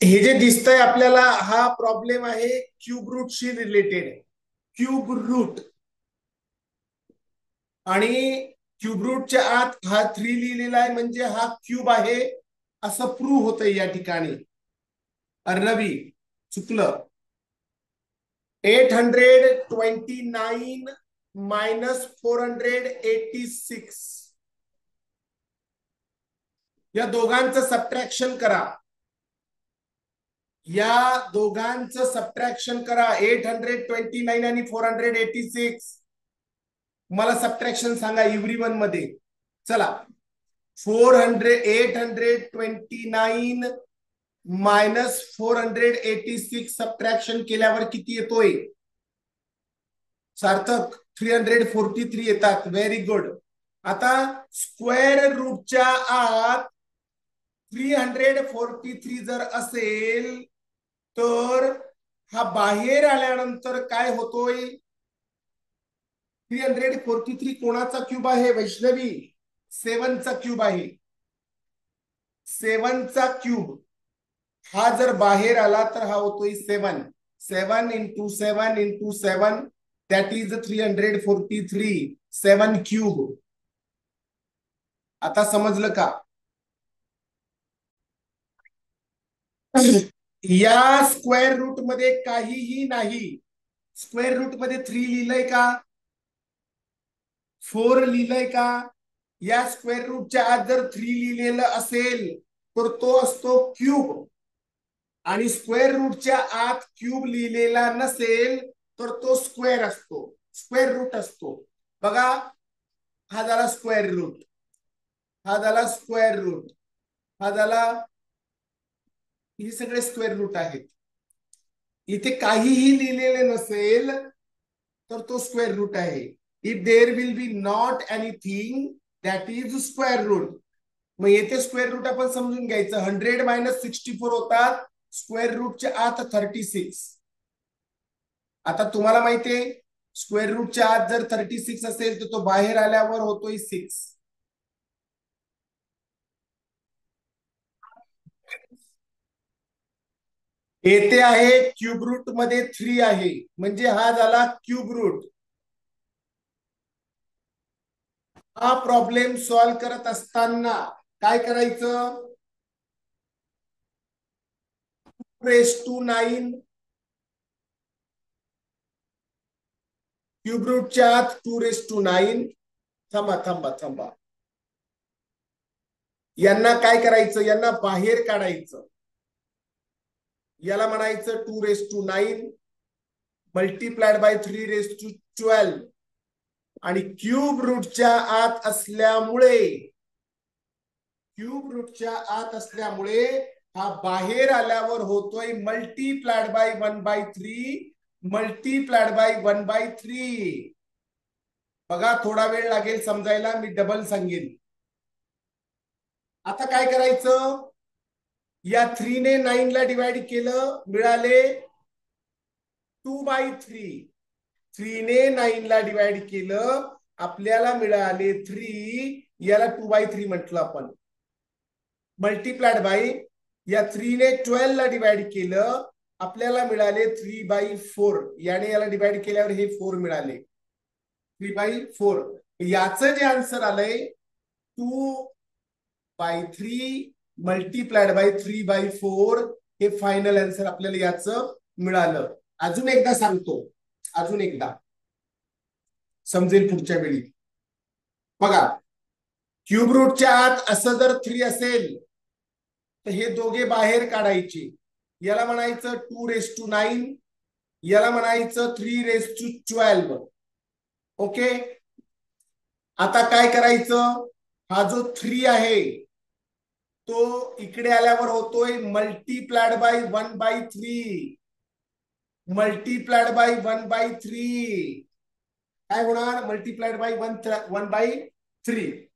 हे जे दिसतंय आपल्याला हा प्रॉब्लेम आहे क्यूब रूटशी रिलेटेड. क्यूब रूट आणि क्यूब रूटच्या आत हा 3 लिहिलेला आहे म्हणजे हा क्यूब आहे असं प्रूव्ह होतंय या ठिकाणी. अर्णवी चुकलं. 829 मायनस 486 या दोघांचं सबट्रॅक्शन करा. या दोघांचं सबट्रॅक्शन करा. 829 आणि 486. मला सबट्रॅक्शन सांगा एव्हरीवन मध्ये. चला 829 मायनस 486 सबट्रॅक्शन केल्यावर किती येतोय? सार्थक 343 येतात. Very good. आता स्क्वेअर रूटच्या आत 343 जर असेल तर हा बाहेर आल्यानंतर काय होतोय? 343 कोणाचा क्यूब आहे वैष्णवी? 7 चा क्यूब आहे. 7 चा क्यूब हा जर बाहेर आला तर हा होतोय 7. 7 into 7 into 7 that is 343. 7 cube. आता समजलं का? या स्क्वेअर रूट मध्ये काहीही नाही. स्क्वेअर रूट मध्ये 3 लिहिलंय का? 4 लिहिलंय का? या स्क्वेअर रूटच्या आत जर 3 लिहिलेलं असेल तर तो असतो क्यूब. आणि स्क्वेअर रूटच्या आत क्यूब लिहिलेला नसेल तर तो स्क्वेअर असतो, स्क्वेअर रूट असतो. बघा हा झाला स्क्वेअर रूट, हा झाला स्क्वेअर रूट, हा झाला, हे सगळे स्क्वेअर रूट आहेत. इथे काहीही लिहिलेले नसेल तर तो स्क्वेअर रूट आहे. If there will be not anything that is square root. मग येथे स्क्वेअर रूट आपण समजून घ्यायचं. 100 मायनस 64 होतात स्क्वेअर रूटच्या आत 36. आता तुम्हाला माहितीये स्क्वेअर रूटच्या आत जर 36 असेल तर तो बाहेर आल्यावर होतोय 6. येथे आहे क्यूब रूट मध्ये 3 आहे म्हणजे हा झाला क्यूब रूट. हा प्रॉब्लेम सॉल्व्ह करत असताना काय करायचं? रेस टू 9 क्यूब रूटच्या आत 2⁻⁹. थांबा थांबा थांबा, यांना काय करायचं? यांना बाहेर काढायचं. याला म्हणायचं 2⁻⁹ मल्टीप्लाइड बाय 3⁻12. आणि क्यूब रूटच्या आत असल्यामुळे, क्यूब रूटच्या आत असल्यामुळे हा बाहेर आल्यावर होतोय मल्टीप्लाइड बाय 1/3 मल्टीप्लाइड बाय 1/3. बघा थोडा वेळ लागेल समजायला, मी डबल सांगेन. आता काय करायचं? या 3 ने 9 ला डिवाइड केलं, मिळाले 2/3. 3 ने 9 ला डिवाइड केलं, आपल्याला मिळाले 3. याला 2/3 म्हटलं आपण. मल्टीप्लाइड बाय या 3 ने 12 ला डिवाइड केलं, आपल्याला मिळाले 3/4. याने याला डिवाइड केल्यावर हे 4 मिळाले. 3/4. याचं जे आन्सर आलंय 2/3 मल्टीप्लाइड बाय 3/4 हे फायनल आन्सर आपल्याला याचं मिळालं. अजून एकदा सांगतो, अजून एकदा समजेल पुढच्या वेळी. बघा क्यूब रूटच्या आत असं जर 3 असेल तर हे दोघे बाहेर काढायचे. याला म्हणायचं 2⁻⁹, याला म्हणायचं 3⁻12. ओके. आता काय करायचं? हा जो 3 आहे तो इकडे आल्यावर होतोय मल्टीप्लाइड बाय 1/3. मल्टीप्लाइड बाय 1/3 काय होणार? Multiplied by 1/3.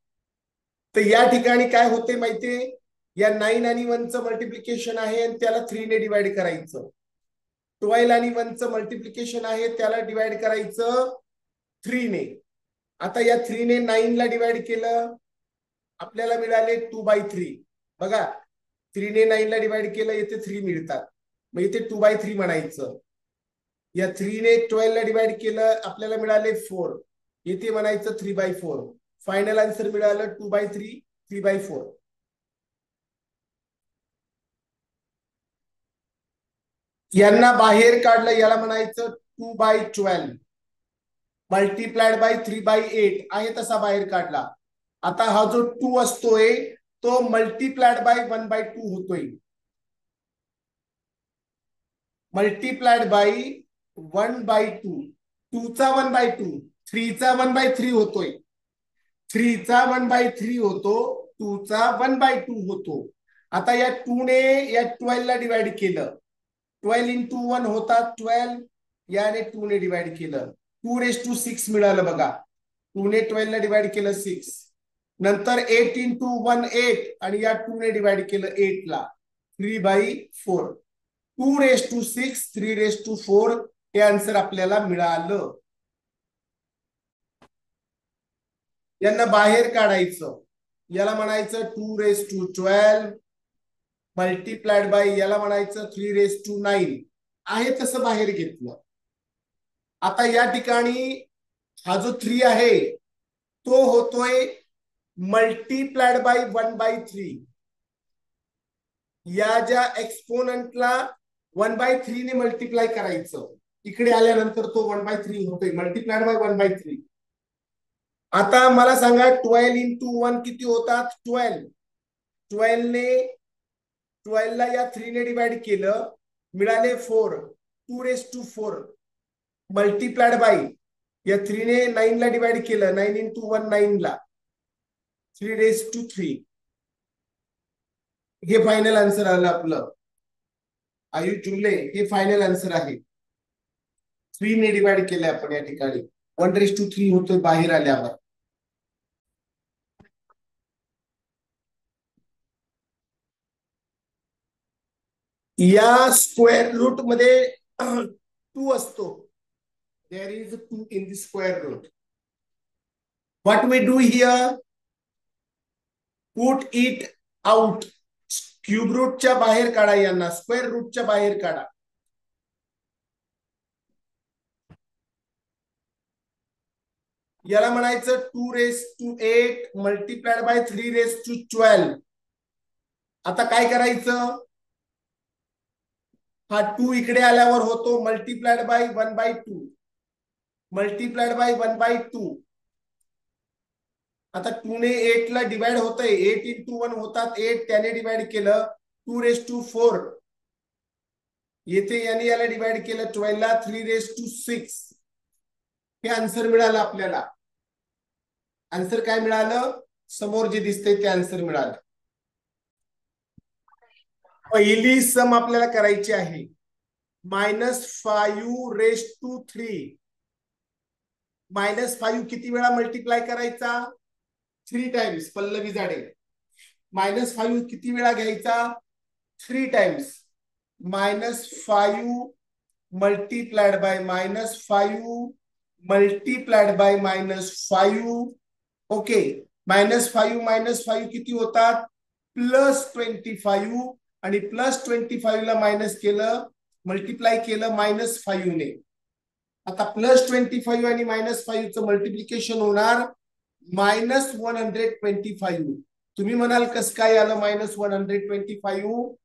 तर या ठिकाणी काय होते माहितीये? या 9 आणि 1चं मल्टिप्लिकेशन आहे आणि त्याला 3 ने डिवाइड करायचं. 12 आणि 1चं मल्टिप्लिकेशन आहे त्याला डिवाइड करायचं 3 ने. आता या 3 ने 9 ला डिवाइड केलं, आपल्याला मिळाले 2/3. बघा 3 ने 9 ला डिवाइड केलं, इथे 3 मिळतात, मग इथे 2/3 म्हणायचं. या 3 ने 12 ला डिवाइड केलं, आपल्याला मिळाले 4, इथे म्हणायचं 3/4. फायनल आन्सर मिळालं 2/3, 3/4. यांना बाहेर काढलं, याला म्हणायचं 2/12 मल्टीप्लाइड बाय 3/8 आहे तसा बाहेर काढला. आता हा जो 2 असतोय तो मल्टीप्लाइड बाय 1/2 होतोय. मल्टीप्लाइड बाय 1/2, 2 चा 1/2, 3 चा 1/3 होतोय. 3 चा 1/3 होतो, 2 चा 1/2 होतो. आता या 2 ने या 12 ला डिवाइड केलं, 12 into 1 होतात 12, याने 2 ने डिवाइड केलं, 2⁶ मिळालं बघा. 2 ने 12 ला डिवाइड केलं 6, नंतर 8 into 1 8, आणि या 2 ने डिवाइड केलं 8 ला, 3/4. 2⁶, 3⁴ हे आन्सर आपल्याला मिळालं. यांना बाहेर काढायचं, याला म्हणायचं 2⁻12 मल्टीप्लाइड बाय, याला म्हणायचं 3⁹ आहे तसं बाहेर घेतलं. आता या ठिकाणी हा जो 3 आहे तो होतोय मल्टीप्लाइड बाय 1/3. या ज्या एक्सपोनंटला 1/3 ने मल्टिप्लाय करायचं, इकडे आल्यानंतर तो 1/3 होतोय, मल्टीप्लाइड बाय 1/3. आता मला सांगा 12 into 1 किती होतात? 12. 12 ने 12 ला या 3 ने डिवाइड केलं, मिळाले 4, 2⁻4 मल्टीप्लाइड बाय, या 3 ने 9 ला डिवाइड केलं, 9 into 1 9 ला, 3⁻3. हे फायनल आन्सर आलं आपलं. आयुष जुमले, हे फायनल आन्सर आहे. 3 ने डिवाइड केले आपण या ठिकाणी, 1⁻3 होतोय बाहेर आल्यावर. या स्क्वेअर रूट मध्ये 2 असतो. There is 2 in the square root. What we do here, put it out. Cube रूटच्या बाहेर काढा, यांना स्क्वेअर रूटच्या बाहेर काढा. याला म्हणायचं 2⁸ मल्टीप्लाइड बाय 3⁻12. आता काय करायचं, हा 2 इकडे आल्यावर होतो मल्टीप्लाइड बाय 1/2, मल्टीप्लाइड बाय 1/2. आता 2 ने 8 ला डिवाइड होतंय, 8 into 1 होतात 8, त्याने डिवाइड केलं 2⁻4. येथे याने याला डिवाइड केलं 12 ला, 3⁻6. हे आन्सर मिळालं आपल्याला. आन्सर काय मिळालं, समोर जे दिसतंय ते आन्सर मिळालं. पहिली सम आपल्याला करायची आहे, -5⁻3. -5 किती वेळा मल्टिप्लाय करायचा? 3 टाइम्स. पल्लवी जाडे, -5 किती वेळा घ्यायचा? 3 times. -5 multiplied by -5 multiplied by -5. Okay, -5 किती होतात? +25, आणि +25 ला मायनस केलं, मल्टिप्लाय केलं -5 ने. आता +25 आणि -5 चं मल्टिप्लिकेशन होणार -125. तुम्ही म्हणाल कसं काय आलं -125?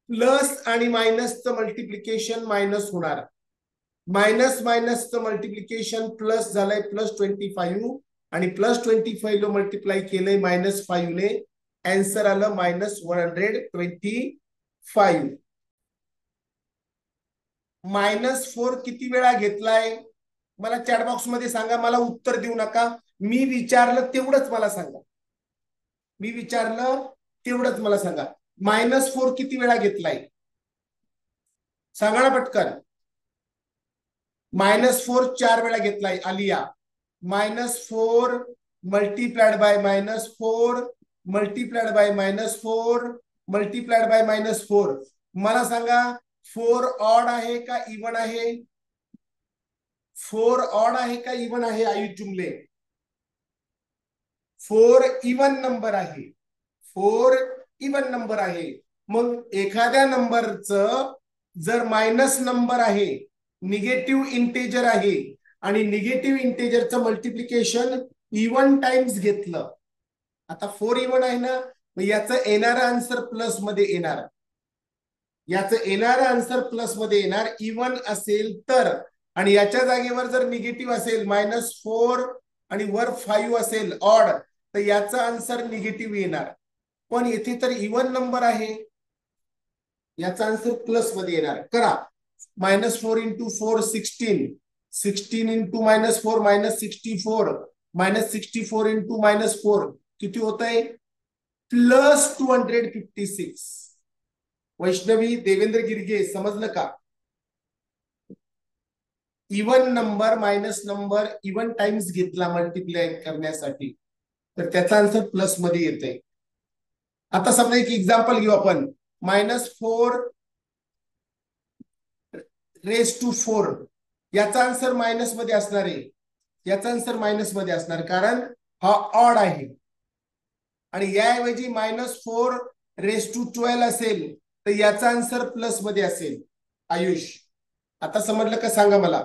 प्लस आणि मायनसचं मल्टिप्लिकेशन मायनस होणार, मायनस मायनसचं मल्टिप्लिकेशन प्लस झालंय +25, आणि +25 ला मल्टिप्लाय केलंय -5 ने. आन्सर आलं -125. -4 किती वेळा घेतलाय? मला चॅट बॉक्स मध्ये सांगा, मला उत्तर देऊ नका. मी विचारलं तेवढंच मला सांगा, मी विचारलं तेवढंच मला सांगा. -4 किती वेळा घेतलाय? सांगा ना पटकन. -4 4 वेळा घेतलाय. Alia, -4 multiplied by -4 multiplied by -4 multiplied by -4. मला सांगा 4 ऑड आहे का इवन आहे? 4 ऑड आहे का इवन आहे? आयुष जुमले, 4 इवन नंबर आहे. 4 इवन नंबर आहे. मग एखाद्या नंबरचं जर मायनस नंबर आहे, निगेटिव्ह इंटेजर आहे आणि निगेटिव्ह इंटेजरचं मल्टिप्लिकेशन इवन टाइम्स घेतलं, आता 4 इवन आहे ना, मग याचं येणारा आन्सर प्लस मध्ये येणार, याचं येणारा आन्सर प्लस मध्ये येणार इवन असेल तर. आणि याच्या जागेवर जर निगेटिव्ह असेल -4 आणि वर 5 असेल ऑड, तर याचा आन्सर निगेटिव्ह येणार. पण येथे तर इवन नंबर आहे, याचा आन्सर प्लस मध्ये येणार. करा, -4 इंटू 4 16, 16 इंटू -4 -64, -64 इंटू -4 किती होत आहे? +256. वैष्णवी, देवेंद्र गिरगे, समजलं का? Even number minus number even times घेतला मल्टिप्लाय करण्यासाठी, तर त्याचा आन्सर प्लस मध्ये येते. आता समजा एक एक्झाम्पल घेऊ आपण, -4 रेज टू 4, याचा आन्सर मायनस मध्ये असणार आहे, याचा आन्सर मायनस मध्ये असणार, कारण हा ऑड आहे. आणि याऐवजी -4 रेज टू 12 असेल, तर याचा आन्सर प्लस मध्ये असेल. आयुष, आता समजलं का सांगा मला?